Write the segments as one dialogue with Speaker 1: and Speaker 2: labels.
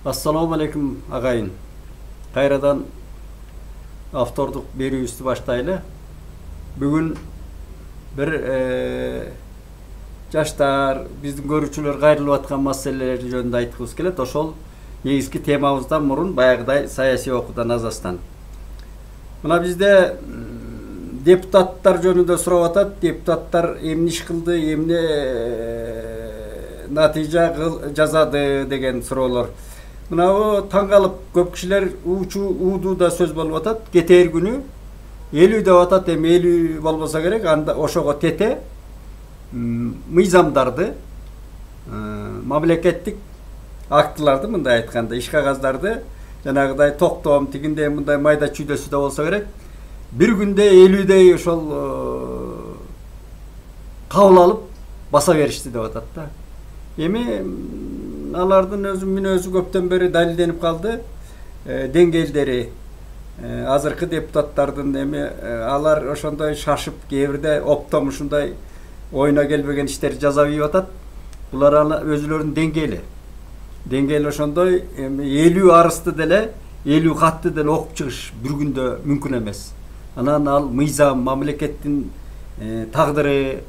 Speaker 1: Assalamu alaikum agayın. Kayradan avtorduk berүүbүздү başlaylı. Bugün bir жаштар, биздин көрүүчүлөр кайрылып аткан маселелер жөнүндө айткыбыз келет. Ошол негизги темабыздан мурун баягыдай саясий окуудан азастан. Мына бизде депутаттар жөнүндө сурап атат. Депутаттар эмне иш кылды, эмне натыйжа жазады деген суроолор. Мына таң калып көп кишилер уудуда сөз болуп атат. Кетер күнү 50 деп атат, эми 50 болбосо керек. Анда ошого тете мыйзамдарды, мамлекеттик актыларды, мындай айтканда, иш кагаздарды жанагыдай токтом тигинде мындай майда чүйдөсү да болсо керек. Bir günde 50'dey ошол кабыл алып баса беришти деп атат да. Эми алардын мүнөзү көптөн бери далилденип калды. Деңгээлдери азыркы депутаттардын эми алар ошондой шашып, кээ бирде оптом ушундай оюна келбеген иштерди жаза ийип атат. Булар өзүлөрүнүн деңгээли ошондой эми 50 арызды деле, 50 катты деле окуп чыгыш bir күндө мүмкүн эмес. Анан ал мыйзам, мамлекеттин тагдыры,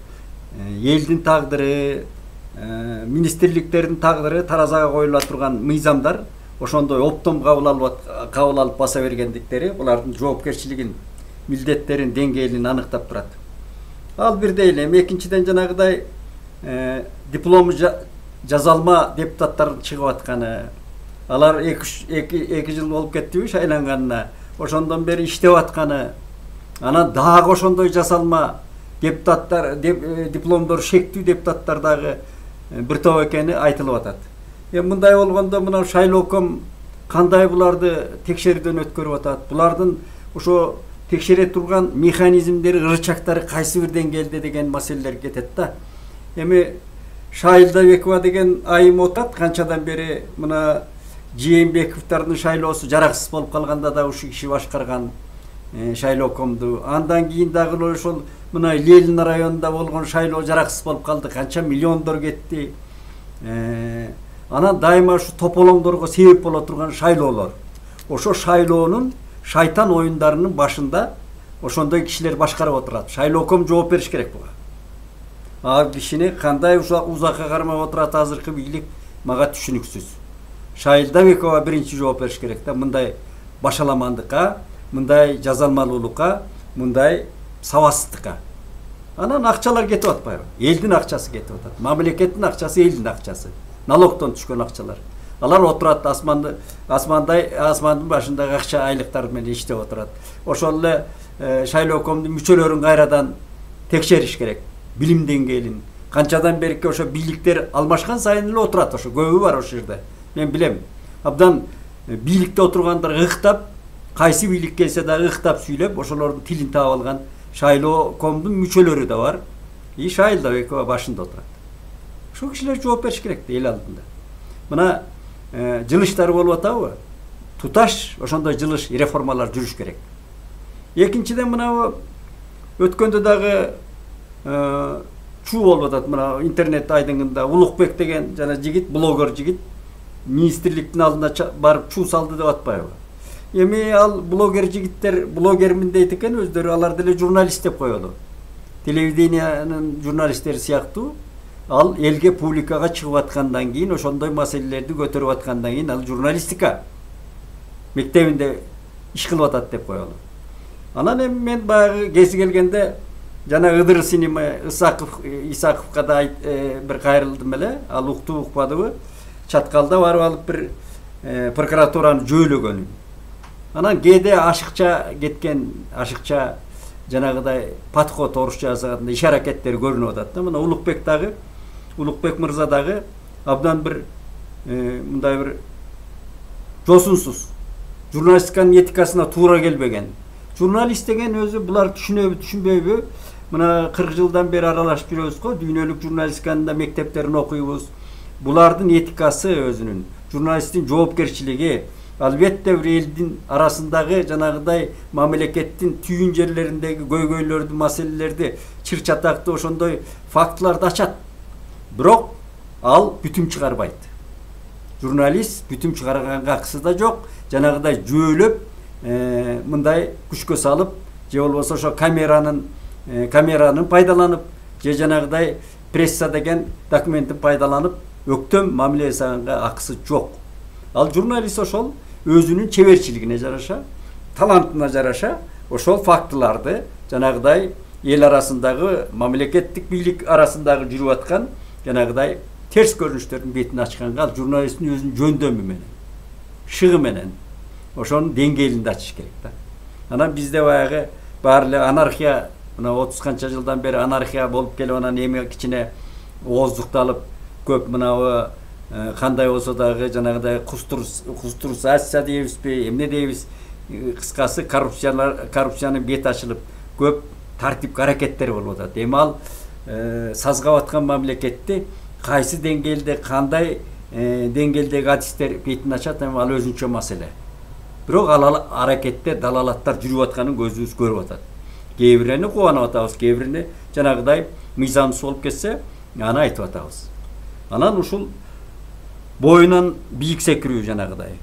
Speaker 1: элдин тагдыры, министрликтердин тагдыры таразага коюла турган мыйзамдар ошондой оптом кабыл алып баса бергендиктери булардын жоопкерчилигин, милдеттерин деңгээлин аныктап турат. Ал бирдей эле. Экинчиден жанагыдай диплому жазалма депутаттар чыгып атканы, алар 2 жыл болуп кеттиби шайланганына, ошондон бери иштеп атканы, анан дагы ошондой жасалма депутаттар, дипломдор шектүү депутаттар дагы бир топ экени айтылып атат. Мындай болгондо мына шайлооком кандай буларды текшерүүдөн өткөрүп атат? Булардын ошо текшере турган механизмдери, ырычактары кайсы бир деңгээлде деген маселелер кетет да. Эми Шайлдабекова деген айым отат, канчадан бери мына Жээнбековдардын шайлоосу жараксыз болуп калганда да ушу киши башкарган шайлоокомду. Андан кийин дагы ошол мына Ленин районунда болгон шайлоо жараксыз болуп калды, канча миллиондор кетти. Анан дайыма ушу тополоңдорго себеп боло турган шайлоолор. Ошо шайлоонун шайтан оюндарынын башында ошондой кишилер башкарып отурат. Шайлооком жооп бериш керек буга. Ал кишини кандай узакка кармап отурат азыркы бийлик мага түшүнүксүз. Шайлдабекова биринчи жооп бериш керек да, мындай башаламандыкка, мындай жазалмалуулукка, мындай сабатсыздыкка. Анан акчалар кетип атпайбы? Элдин акчасы кетип атат. Мамлекеттин акчасы, элдин акчасы. Налогдон түшкөн акчалар. Алар отурат асмандын башындагы акча айлыктар менен иштеп отурат. Ошол эле шайлоокомдун мүчөлөрүн кайрадан текшериш керек. Билим деңгээлин. Канчадан берки ошо бийликтер алмашкан сайын эле отурат, ошо көбү бар ошол жерде. Мен билем. Абдан бийликте отургандар ыктап, кайсы бийлик келсе да ыктап сүйлөп, ошолордун тилин таап алган шайлоокомдун мүчөлөрү да бар. Шайлдабекова башында отурат. Ошол кишилер жооп бериш керек эл алдында. Мына жылыштар болуп атабы? Туташ ошондой жылыш реформалар жүрүш керек. Экинчиден мына өткөндө дагы чуу болуп атат. Мына интернет айдыңында Улукбек деген жана жигит, блогер жигит министрликтин алдына барып чуу салды деп атпайбы? Эми ал блогер жигиттер блогермин дейт экен, өздөрү алар деле журналист деп коёлу. Телевидениянын журналисттери сыяктуу ал элге публикага чыгып аткандан кийин, ошондой маселелерди көтөрүп аткандан кийин ал журналистика мектебинде иш кылып атат деп коёлу. Анан эми мен баягы кези келгенде жана Ыдыр Синема Исаковго да бир кайрылдым эле. Ал укту укпадыбы? Чаткалда барып алып бир прокуратураны жөөлөгөнүн. Анан кээде ашыкча кеткен, ашыкча жанагыдай подход орусча жазганда иш аракеттери көрүнүп атат да. Мына Улукбек мырза дагы абдан бир мындай бир жосунсуз, журналистиканын этикасына туура келбеген. Журналист деген өзү булар түшүнөбү, түшүнбөйбү? Мына 40 жылдан бери аралашып жүрөбүз го, дүйнөлүк журналистиканын да мектептерин окуйбуз. Булардын этикасы өзүнүн, журналисттин жоопкерчилиги, албетте бир элдин арасындагы жанагыдай мамлекеттин түйүн жерлериндеги көйгөйлөрдү, маселелерди, чыр-чатакты ошондой фактыларды ачат. Бирок ал бүтүм чыгарбайт. Журналист бүтүн чыгарганга акысы да жок. Жанагыдай жөөлөп, мындай күчкө салып, же болбосо ошо камеранын пайдаланып, же жанагыдай пресса деген документтин пайдаланып, өктөм мамиле жасаганга акысы жок. Ал журналист ошол өзүнүн чеберчилигине жараша, талантына жараша ошол фактыларды жанагыдай эл арасындагы, мамлекеттик бийлик арасындагы жүрүп аткан жанагыдай терс көрүнүштөрдүн бетин ачканга ал журналисттин өзүнүн жөндөмү менен, шыгы менен ошонун деңгээлинде ачыш керек да. Анан бизде баягы баары эле анархия, мына 30 канча жылдан бери анархия болуп келип, анан эми кичине ооздукталып, көп мынабы кандай болсо дагы жанагыдай кустурсация дейбизби, эмне дейбиз, кыскасы коррупциянын бети ачылып, көп тартип аракеттер болуп атат. Эми ал сазгап аткан мамлекетти кайсы деңгээлде, кандай деңгээлдеги адистер бетин ачат, эми ал өзүнчө маселе. Бирок ал аракетте далалаттар жүрүп атканын көзүбүз көрүп атат. Кээ бирине кубанып атабыз, кээ бирине жанагыдай мыйзамсыз болуп кетсе, аны айтып атабыз. Анан ушул боюнан бийик секирүү жанагыдай.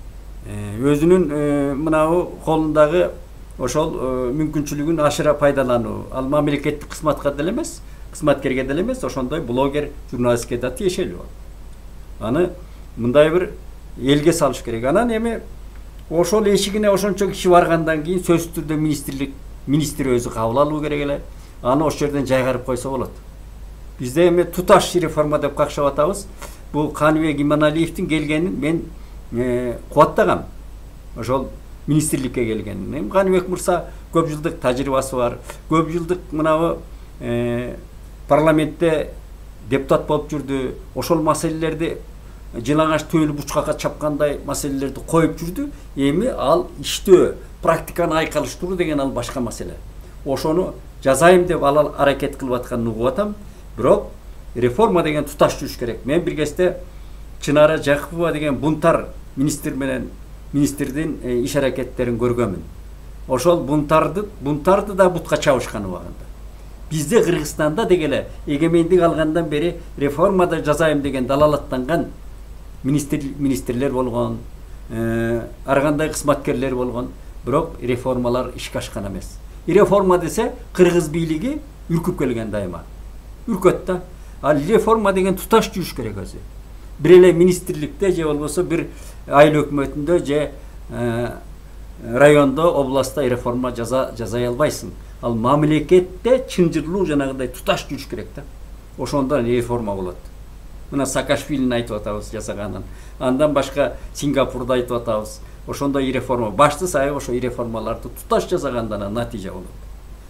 Speaker 1: Өзүнүн мынабы колундагы ошол мүмкүнчүлүгүн ашыра пайдалануу. Ал мамлекеттик кызматка деле эмес, кызматкерге деле эмес, ошондой блогер, журналистке да тиешелүү. Аны мындай бир элге салыш керек. Анан эми ошол эшигине ошончо киши баргандан кийин сөзсүз түрдө министр өзү кабыл алуу керек эле. Аны ошол жерден жайгарып койсо болот. Бизде эми туташ реформа деп какшап атабыз. Бул Каныбек Иманалиевдин келгенин мен кубаттагам. Ошол министрликке келгенин. Эми Каныбек мырза көп жылдык тажрыйбасы бар. Көп жылдык мынабы парламентте депутат болуп жүрдү. Ошол маселелерди жылаңаш төөлү бучкакка чапкандай маселелерди коюп жүрдү. Эми ал иштөө, практиканы айкалыштыруу деген ал башка маселе. Ошону жазайым деп ал аракет кылып атканын угуп атам. Бирок реформа деген туташ жүрүш керек. Мен бир кезде Чынара Жакупова деген бунтар министрдин иш аракеттерин көргөмүн. Ошол бунтарды да бутка чабышкан убагында. Бизде Кыргызстанда дегеле эгемендик алгандан бери реформада жазайым деген далалаттанган министрлер болгон, ар кандай кызматкерлер болгон, бирок реформалар ишке ашкан эмес. Реформа десе кыргыз бийлиги үркүп келген дайыма. Үркөт да. Ал реформа деген туташ жүрүш керек өзү. Бир эле министрликте же болбосо бир айыл өкмөтүндө же райондо, областта реформа жазай албайсың. Ал мамлекетте чынжырлуу жанагындай туташ жүрүш керек да. Ошондо реформа болот. Мына Саакашвилини айтып атабыз жасаганын. Андан башка Сингапурду айтып атабыз. Ошондой реформа. Башты сайып ошо реформаларды туташ жасагандан натыйжа болот.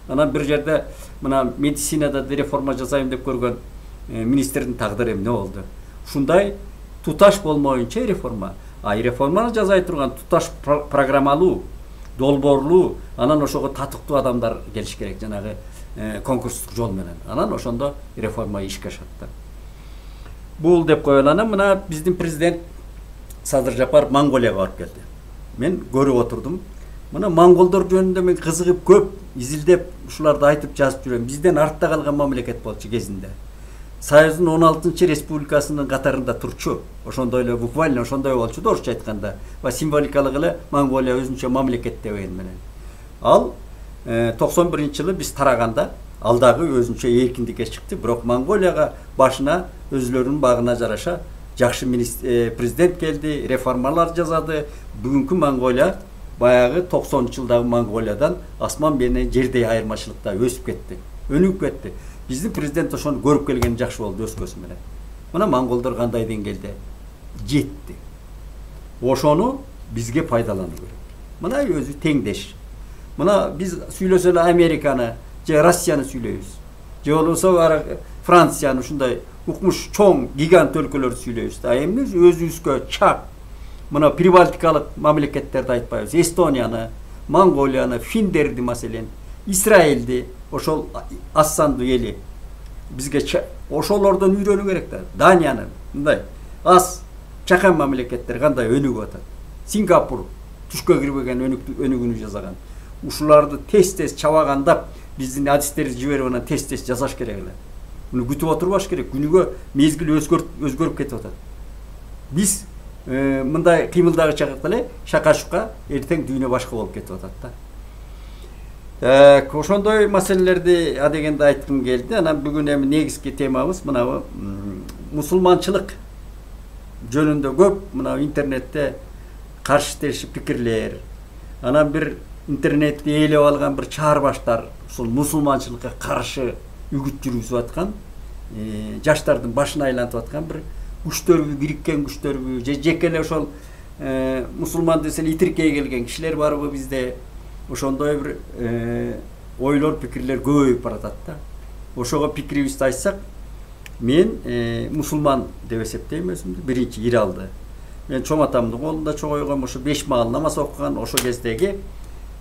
Speaker 1: Анан бир жерде мына медицинада реформа жасайм деп көргөн министрдин тагдыры эмне болду? Ушундай туташ болмоюнча реформа. Реформаны жасай турган туташ программалуу, долбоорлуу, анан ошого татыктуу адамдар келиш керек, жанагы конкурстук жол менен. Анан ошондо реформа ишке ашат да. Бул деп коелу. Анан мына биздин президент Садыр Жапаров Монголияга барып келди. Мен көрүп отурдум. Мына монголдор жөнүндө мен кызыгып көп изилдеп, ушуларды айтып жазып жүрөм. Бизден артта калган мамлекет болчу кезинде. Союздун 16-чы республикасынын катарында турчу. Ошондой эле буквально ошондой болчу да, орусча айтканда. Ва символикалык эле Монголия өзүнчө мамлекет деген менен. Ал 91-жылы биз тараганда ал дагы өзүнчө эркиндикке чыкты. Бирок Монголияга башына өзүлөрүнүн багына жараша жакшы президент келди, реформалар жасады. Бүгүнкү Монголия баягы 90-жылдагы Монголиядан асман менен жердей айырмачылыкта өсүп кетти, өнүгүп кетти. Биздин президент ошону көрүп келгени жакшы болду өз көзү менен. Мына монголдор кандай деңгээлде жетти. Ошону бизге пайдалануу керек. Мына өзү теңдеш. Мына биз сүйлөсө эле Американы же Россияны сүйлөйбүз. Же болбосо Францияны, ушундай укмуш чоң гигант өлкөлөрдү сүйлөйбүз. Эми өзүбүзгө чак мына прибалтикалык мамлекеттерди айтпайбыз. Эстонияны, Монголияны, финдерди маселен, Израилди, ошол аз сандуу эли бизге ошолордон үйрөнүү керек да. Данияны, мындай аз чакан мамлекеттер кандай өнүгүп атат. Сингапур түшкө кирбеген өнүгүүнү жасаган. Ушуларды тез чабагандап биздин адистерди жиберип анан тез жасаш керек эле. Муну күтүп отурбаш керек. Күнүгө мезгил өзгөрүп кетип атат. Биз мындай кыймылдагы чакта эле шака-шука эртең дүйнө башка болуп кетип атат да. Ошондой маселелерди адегенде айткым келди. Анан бүгүн эми негизги темабыз мынабы мусулманчылык жөнүндө көп мына интернетте каршы терши пикирлер. Анан бир интернетти ээлеп алган бир чаарбаштар ушул мусулманчылыкка каршы үгүт жүргүзүп аткан, жаштардын башын айлантып аткан бир күчтөрбү, бириккен күчтөрбү, жеке эле ошол мусулман десе итиркей келген кишилер барбы бизде? Ошондой бир ойлор, пикирлер көбөйүп баратат да. Ошого пикирибизди айтсак, мен мусулман деп эсептейм өзүмдү. Биринчи иралды. Мен чоң атамдын колунда чогойгом, ошо 5 маал намаз окуган, ошо кездеги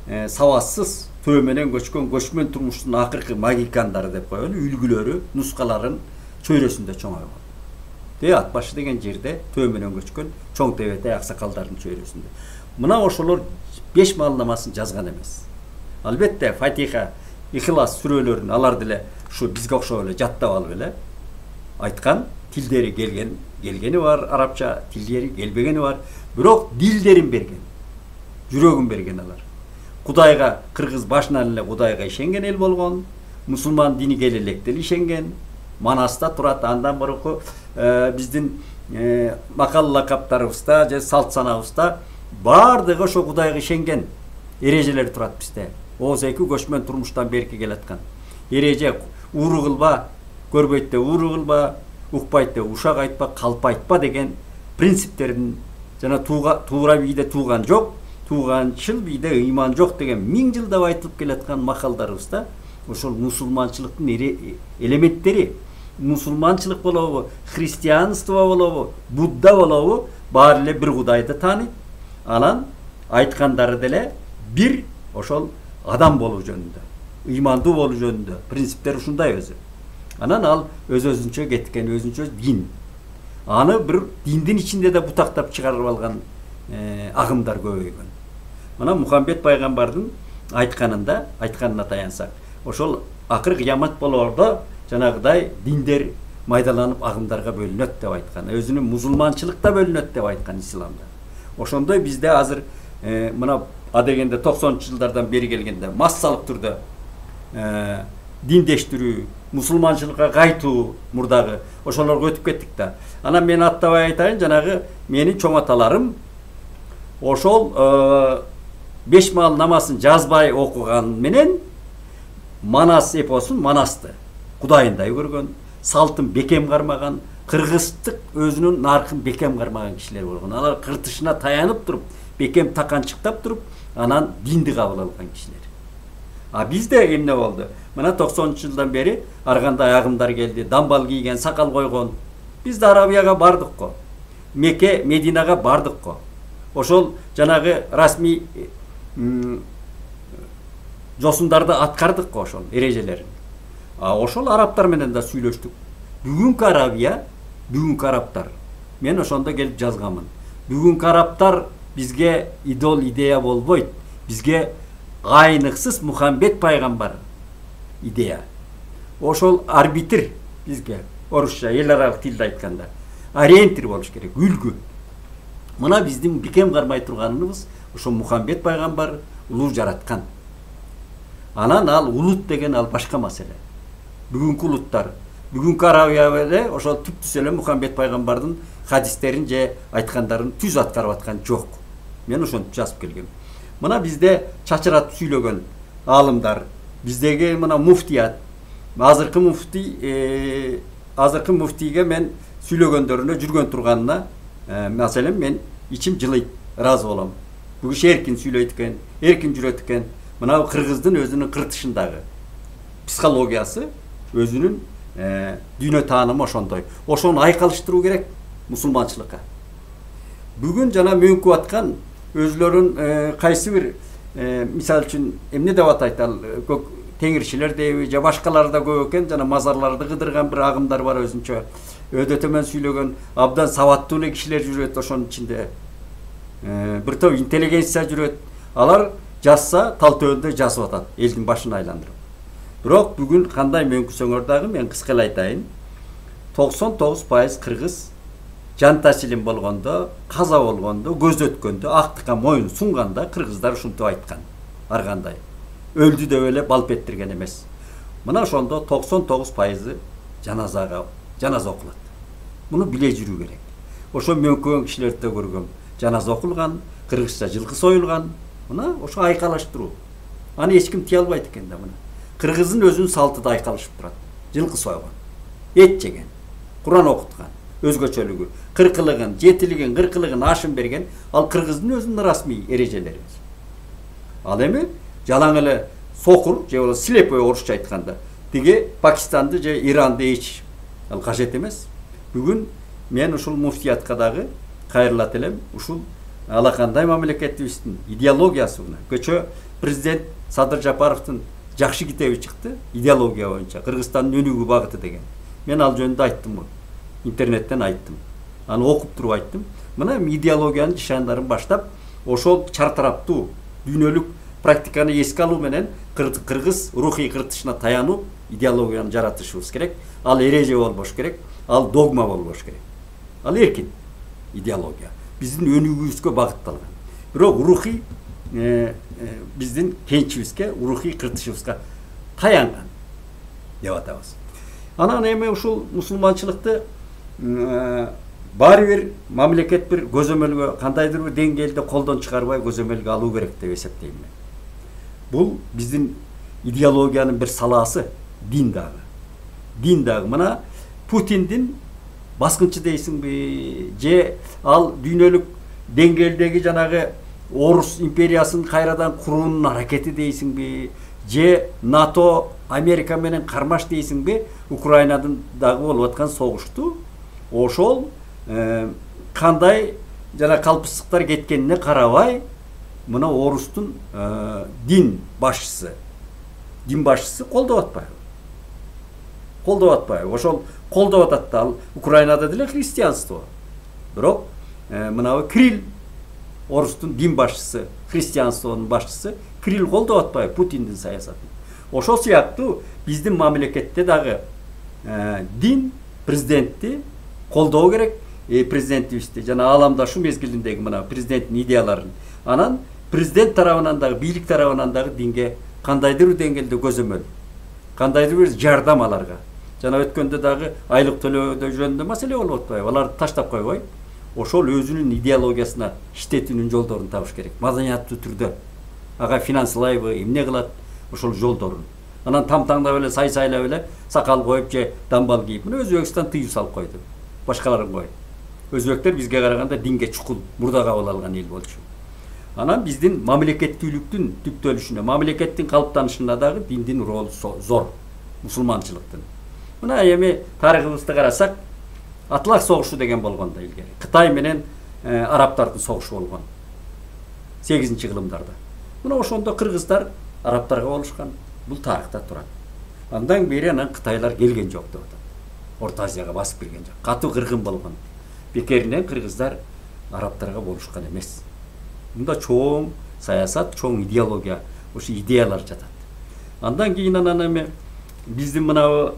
Speaker 1: сабатсыз төө менен көчкөн көчмөн турмуштун акыркы магикандары деп коелу, үлгүлөрү, нускаларын чөйрөсүндө чоңойгон. Ат башы деген жерде төө менен көчкөн чоң тебете аксакалдардын чөйрөсүндө. Мына ошолор 5 маал намазын жазган эмес. Албетте Фатиха, Ихлас сүрөлөрүн алар деле ушу бизге окшоп эле жаттап алып эле айткан, тилдери келгени бар, арабча тилдери келбегени бар, бирок дилдерин берген. Жүрөгүн берген алар. Кудайга, кыргыз башынан эле Кудайга ишенген эл болгон, мусулман диниге электел ишенген, Манаста турат. Андан мурунку биздин макал лакаптарыбызда же салт санабызда бардыгы ошо Кудайга ишенген эрежелер турат бизде. Оз эки көчмөн турмуштан берки келаткан. Эреже ууру кылба, көрбөйт деп ууру кылба, укпайт деп ушак айтпа, калп айтпа деген принциптерин жана туура бийде тууган жок, тууганчыл бийде ыйман жок деген 1000 жылдап айтылып келаткан макалдарыбызда ошол мусулманчылыктын элементтери, мусулманчылык болобу, христианство болобу, Будда болобу, баары эле бир Кудайды тааныйт. Анан айткандары деле бир ошол адам болуу жөнүндө, ыймандуу болуу жөнүндө принциптер ушундай өзү. Анан ал өзүнчө кеткен, өзүнчө дин. Аны бир диндин ичинде да бутактап чыгарып алган агымдар көбөйгөн. Мына Мухаммед пайгамбардын айтканына таянсак, ошол акыр кыямат болоордо жанагыдай диндер майдаланып агымдарга бөлүнөт деп айткан. Өзүнүн мусулманчылыкта бөлүнөт деп айткан исламда. Ошондой бизде азыр мына адегенде 90-жылдардан бери келгенде массалык түрдө диндештирүү, мусулманчылыкка кайтуу мурдагы ошолорго өтүп кеттик да. Анан мен аттабай айтайын, жанагы менин чоң аталарым ошол 5 маал намазын жазбай окуган менен Манас эпосун Манасты Кудайындай көргөн, салтын бекем кармаган, кыргыздык өзүнүн наркын бекем кармаган кишилер болгон. Алар кыртышына таянып туруп, бекем таканчыктап туруп, анан динди кабыл алган кишилер. Бизде эмне болду? Мына 90-жылдан бери ар кандай агымдар келди, дамбал кийген, сакал койгон. Биз да Арабияга бардык го. Мекке, Мединага бардык го. Ошол жанагы расмий жосундарды аткардык го, ошол эрежелерин. Ошол арабтар менен да сүйлөштүк. Бүгүнкү Арабия, бүгүнкү арабтар. Мен ошондо келип жазганмын. Бүгүнкү арабтар бизге идол идея болбойт. Бизге айныксыз Мухаммед пайгамбар идея. Ошол арбитр бизге орусча эл аралык тилде айтканда ориентир болуш керек, үлгү. Мына биздин бекем кармай турганыбыз ошо Мухаммед пайгамбар улуу жараткан. Анан ал улут деген ал башка маселе. Бүгүнкү улуттар, бүгүнкү Арабияда ошол түптүс эле Мухаммед пайгамбардын хадистерин же айткандарын түз аткарып аткан жок. Мен ошентип жазып келгем. Мына бизде чачыратып сүйлөгөн алымдар, биздеги мына муфтият, азыркы муфтийге мен сүйлөгөндөрүнө жүргөн турганына, маселен мен ичим жылыйт, ыраазы болом. Бул киши эркин сүйлөйт экен, эркин жүрөт экен. Мына кыргыздын өзүнүн кыртышындагы психологиясы, өзүнүн дүйнө таанымы ошондой. Ошону айкалыштыруу керек мусулманчылыкка. Бүгүн жана мөңкүп аткан өзлөрүн кайсы бир мисал үчүн эмне деп атайт ал теңирчилер дейби же башкалар да көп экен, жана мазарларды кыдырган бир агымдар бар өзүнчө. Өдө төмөн сүйлөгөн абдан сабаттуу эле кишилер жүрөт ошонун ичинде. Бир топ интеллигенция жүрөт. Алар жазса тал төбөндө жазып атат, элдин башын айландырып. Бирок бүгүн кандай мөңкүсөңөр дагы мен кыска эле айтайын. 99% кыргыз жан тәсілім болғанда, қаза болғанда, көз өткенде, ақтыққа мойын сұнғанда қырғыздар ушинтип айткан. Арғандай. Өлді де өле балп еттірген емес. Мына ошондо 99% жаназа окулат. Муну биле жүрүү керек. Ошо мөңкөң кишилерди көргөм. Жаназа окулган, кыргызча жылкы союлган. Мына ошо айкалаштыруу. Аны эч ким тие албайт экен да мына. Кыргыздын өзүнүн салтыда айкалышып турат. Жылкы сойгон, эт жеген, Куран окуткан, өзгөчөлүгү, кыркылыгын, жетилигин, кыркылыгын ашын берген, ал кыргыздын өзүнүн расмий эрежелери. Ал эми жалаң эле сокур, же болбосо слепой орусча айтканда, тиги Пакистанды же Иранды эч ал кажет эмес. Бүгүн мен ушул муфтиятка дагы кайрылат элем, ушул алакандай мамлекетибиздин идеологиясы менен. Көчө президент Садыр Жапаровдун жакшы китеби чыкты, идеология боюнча, Кыргызстандын өнүгүү багыты деген. Мен ал жөнүндө айттым, интернеттен айттым. Аны окуп туруп айттым. Мына идеологиянын нишандарын баштап, ошол чартараптуу дүйнөлүк практиканы эске алуу менен кыргыз рухий кыртышына таянып, идеологияны жаратышыбыз керек. Ал эреже болбош керек, ал догма болбош керек. Ал эркин идеология. Биздин өнүгүүбүзгө багытталган. Бирок рухий биздин кенчибизге, рухий кыртышыбызга таянган деп атабыз. Анан эми ушул мусулманчылыкты баары бир мамлекет бир көзөмөлгө, кандайдыр бир деңгээлде колдон чыгарбай көзөмөлгө алуу керек деп эсептейм мен. Бул биздин идеологиянын бир саласы, дин дагы. Дин дагы мына Путиндин баскынчы дейсиңби, же ал дүйнөлүк деңгээлдеги жанагы Орус империясын кайрадан куруунун аракети дейсиңби, же НАТО Америка менен кармаш дейсиңби, Украинадын дагы болуп аткан согушту ошол кандай жана калпсыздыктар кеткенине карабай, мына Орустун дин башчысы колдоп атпайбы? Колдоп атпайбы? Ошол колдоп атат да, ал Украинада деле христианство. Бирок мына Кирилл, Орустун дин башчысы, христианствонун башчысы Кирилл колдоп атпайбы Путиндин саясатын. Ошол сыяктуу биздин мамлекетте дагы дин президентти колдоо керек, президентибизди жана ааламдашу мезгилиндеги мына президенттин идеяларын. Анан президент тарабынан дагы, бийлик тарабынан дагы динге кандайдыр бир деңгээлде көзөмөл, кандайдыр бир жардам аларга. Жана өткөндө дагы айлык төлөөдө жөнүндө маселе болуп атпайбы? Аларды таштап койбой, ошол өзүнүн идеологиясына иштетүүнүн жолдорун табыш керек. Маданияттуу түрдө. Ага финанслайбы, эмне кылат? Ошол жолдорун. Анан тамтаңдап эле, сай-сайлап эле, сакал коюп же дамбал кийип, мына Өзбекстан тыюу салып койду. Башкаларын коюп. Өзбектер бизге караганда динге чукул, мурда кабыл алган эл болчу. Анан биздин мамлекеттүүлүктүн түптөлүшүнө, мамлекеттин калыптанышына дагы диндин ролу зор, мусулманчылыктын. Мына эми тарыхыбызды карасак, Атлах согушу деген болгондо илгери. Кытай менен арабтардын согушу болгон. 8-кылымдарда. Мына ошондо кыргыздар арабтарга болушкан. Бул тарыхта турат. Андан бери анан кытайлар келген жок деп атат. Орто Азияга басып кирген жок. Катуу кыргын болгон. Бекеринен кыргыздар арабтарга болушкан эмес. Мында чоң саясат, чоң идеология, ошо идеялар жатат. Андан кийин анан эми биздин мына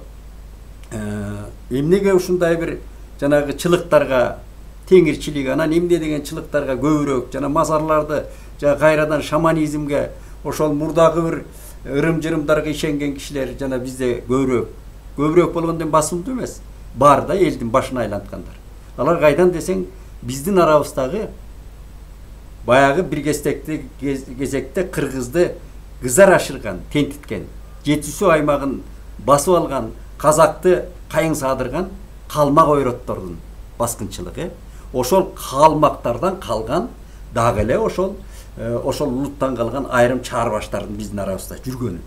Speaker 1: эмнеге ушундай бир жанагы чылыктарга, теңирчилик, анан эмне деген чылыктарга көбүрөөк, жана мазарларды, жана кайрадан шаманизмге, ошол мурдагы бир ырым-жырымдарга ишенген кишилер жана бизде көбүрөөк болгондон басымдуу эмес. Бар да элдин башына айланткандар. Алар кайдан десең, биздин арабыздагы баягы бир кезекте кыргызды кызар ашырган, тентиткен, жетисүү аймагын басып алган, казакты кайың садырган калмак ойроттордун баскынчылыгы, ошол калмактардан калган дагы эле ошол улуттан калган айрым чаарбаштардын биздин арабызда жүргөнү.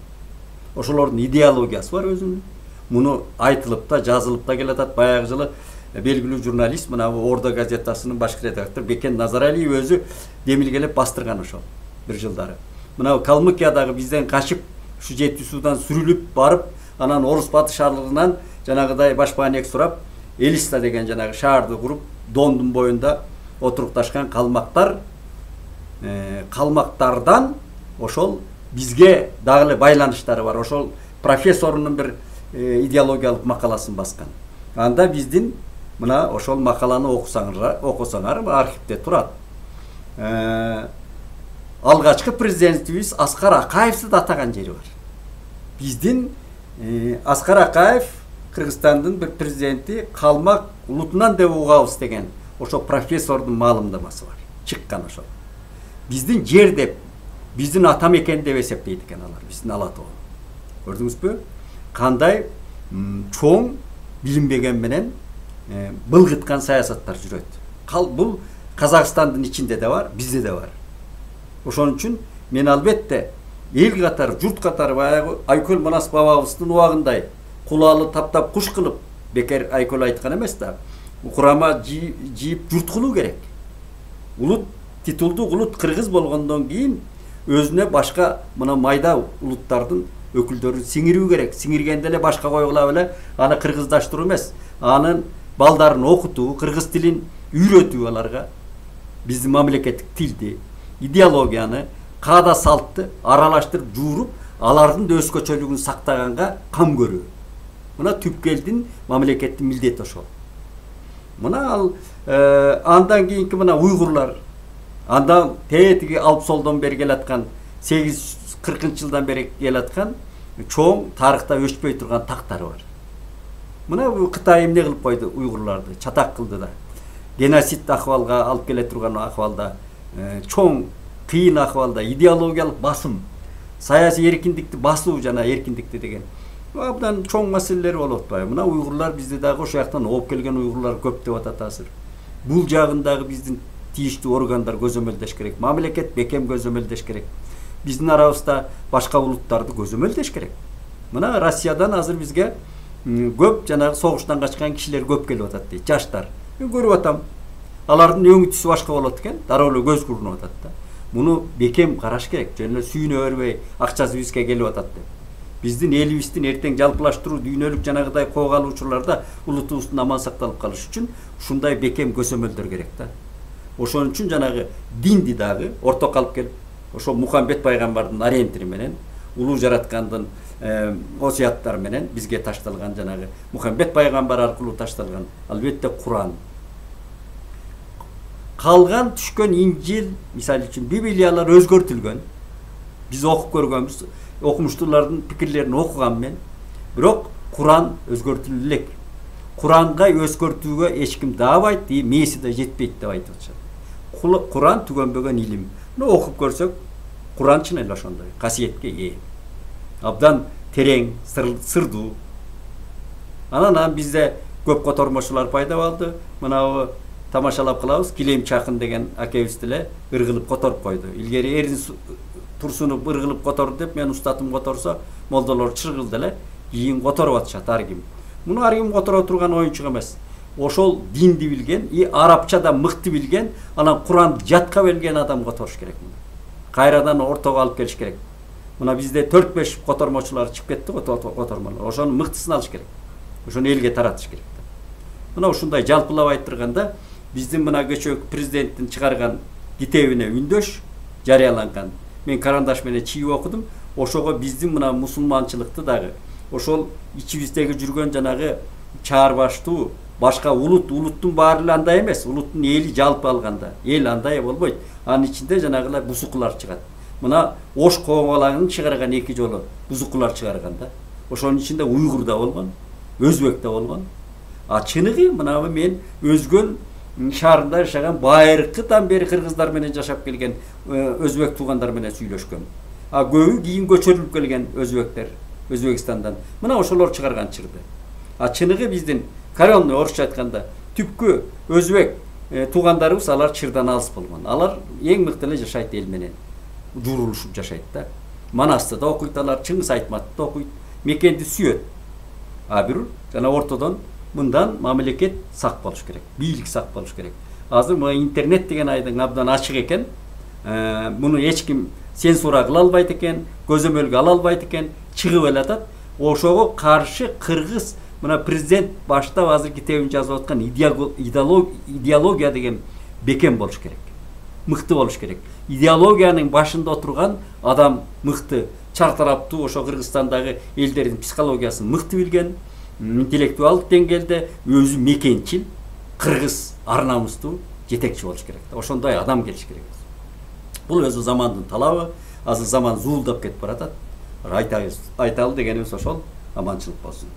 Speaker 1: Ошолордун идеологиясы бар өзүнүн. Муну айтылып да, жазылып да келатат. Баягы жылы белгилүү журналист, мына Ордо газетасынын башкы редактору Бекен Назаралиев өзү демилгелеп бастырган ошол бир жылдары. Мына Калмыкиядагы бизден качып, ушу жетисүүдан сүрүлүп барып, анан Орус падышалыгынан жанагыдай башпаанек сурап, Элиста деген жанагы шаарды куруп, Дондун боюнда отурукташкан калмактардан ошол бизге дагы эле байланыштары бар. Ошол профессорунун бир идеологиялык макаласын баскан. Анда биздин Мына ошол макаланы окусаңар архивде турат. Алгачкы президентибиз Аскар Акаевди да атаган жери бар. Биздин Аскар Акаев Кыргызстандын бир президенти калмак улутунан деп угабыз деген ошо профессордун маалымдамасы бар. Чыккан ошол. Биздин жер деп, биздин ата мекен деп эсептейт экен алар, биздин ала тоо. Көрдүңүзбү? Кандай чоң билинбеген менен былгыткан саясаттар жүрөт. Бул Казакстандын ичинде де бар, бизде де бар. Ошон үчүн мен албетте эл катары, журт катары баягы Айкөл Манас бабабыздын убагындай кулалы таптап куш кылып, бекер Айкөл айткан эмес да. Курама жийип журт кылуу керек. Улут титулдуу улут кыргыз болгондон кийин өзүнө башка мына майда улуттардын өкүлдөрү сиңирүү керек. Сиңиргенде эле башка койгула эле аны кыргыздаштыруу эмес, анын балдарын окутуу, кыргыз тилин үйрөтүү аларга. Биздин мамлекеттик тилди, идеологияны, каада салтты аралаштырып жууруп, алардын да өзгөчөлүгүн сактаганга кам көрүү. Мына түпкелдин мамлекеттин милдети ошол. Мына ал андан кийинки мына уйгурлар, андан тетиги алып солдон бери келаткан 840-жылдан бери келаткан чоң тарыхта өчпөй турган тактары бар. Мына Кытай эмне кылып койду уйгурларды, чатак кылды да. Геноцид акыбалга алып келе турган акыбалда, чоң кыйын акыбалда идеологиялык басым, саясий эркиндикти басуу жана эркиндикти деген абдан чоң маселелер болуп атпайбы. Мына уйгурлар bizde дагы ошол жактан ооп келген уйгурлар көп деп атат азыр. Бул жагындагы биздин тийиштүү органдар көзөмөлдөш керек. Мамлекет бекем көзөмөлдөш керек. Биздин арабызда башка улуттарды көзөмөлдөш керек. Мына Россиядан азыр бизге көп жанагы согуштан качкан кишилер көп келип атат дейт, жаштар. Мен көрүп атам. Алардын өң түсү башка болот экен, дароо эле көз курунуп атат да. Муну бекем караш керек. Жөн эле сүйүнө бербей акчасы бизге келип атат деп. Биздин элибиздин эртең жалпылаштыруу дүйнөлүк жанагыдай кого алуучуларда улутубуздун аман сакталып калыш үчүн ушундай бекем көзөмөлдөр керек да. Ошон үчүн жанагы динди дагы ортого алып келип, ошо Мухаммед пайгамбардын ориентири менен, улуу жараткандын осуяттары менен бизге ташталган жанагы Мухаммед пайгамбар аркылуу ташталган албетте Куран. Калган түшкөн Инжил, мисалы үчүн Библиялар өзгөртүлгөн. Биз окуп көргөнбүз, окумуштуулардын пикирлерин окугам мен. Бирок Куран өзгөртүлө элек. Куранга өзгөртүүгө эч ким даабайт, мээси да жетпейт деп айтып атышат. Куран түгөнбөгөн илим. Муну окуп көрсөк, Куран чын эле ошондой касиетке ээ. Абдан терең, сырдуу. Анан бизде көп котормочулар пайда болду. Мына тамашалап калабыз, Килем Чакын деген акебиз деле ыргылып которуп койду. Илгери Эрин Турсунов ыргылып которду деп, мен устатым которсо, молдолор чыргылды эле, кийин которуп атышат ар ким. Муну ар ким которо турган оюнчук эмес. Ошол динди билген, арабчада мыкты билген, анан Куранды жатка билген адам которуш керек. Кайрадан ортого алып келиш керек. Мына бизде 4-5 котормочулар чыгып кетти го, котормолор. Ошонун мыктысын алыш керек. Ошону элге таратыш керек. Мына ушундай жалпылап айттырганда, биздин мына көчөк президенттин чыгарган китебине үндөш жарыяланган. Мен карандаш менен чийип окудум. Ошого биздин мына мусулманчылыкты дагы, ошол ичибиздеги жүргөн жанагы чаарбаштуу башка улуттун баары эле андай эмес, улуттун эли жалпы алганда, эл андай болбойт. Анын ичинде жанагылар бузукулар чыгат. Мына Ош коңголаңын чыгарган 2 жолу бузукулар чыгарган да. Ошонун ичинде уйгур да болгон, өзбек да болгон. Чыныгы мына мен өзгөн шаарында жашаган байыркыдан бери кыргыздар менен жашап келген өзбек туугандар менен сүйлөшкөм. Көбү кийин көчөрүлүп келген өзбектер Өзбекстандан. Мына ошолор чыгарган чырды. Чыныгы биздин коренный орусча айтканда түпкү өзбек туугандарыбыз алар чырдан алыс болгон. Алар эң мыкты эле жашайт эл менен. Журулушуп жашайт да. Манасты да окуйт алар, Чыңгыз Айтматты да окуйт, мекенди сүйөт. Бир жана ортодон мындан мамлекет сак болуш керек, бийлик сак болуш керек. Азыр мына интернет деген айдың абдан ачык экен. Муну эч ким цензура кыла албайт экен, көзөмөлгө ала албайт экен, чыгып элатат. Ошого каршы кыргыз мына президент баштап азыр китебин жазып аткан идеология деген бекем болуш керек. Мыкты болуш керек. Идеологиянын башында отурган адам мыкты, чартараптуу, ошо Кыргызстандагы элдердин психологиясын мыкты билген, интеллектуалдык деңгээлде өзү мекенчил, кыргыз ар намустуу жетекчи болуш керек да. Ошондой адам келиш керек. Бул өзү замандын талабы. Азыр заман зуулдап кетип баратат. Айталы дегенибиз ошол. Аманчылык болсун.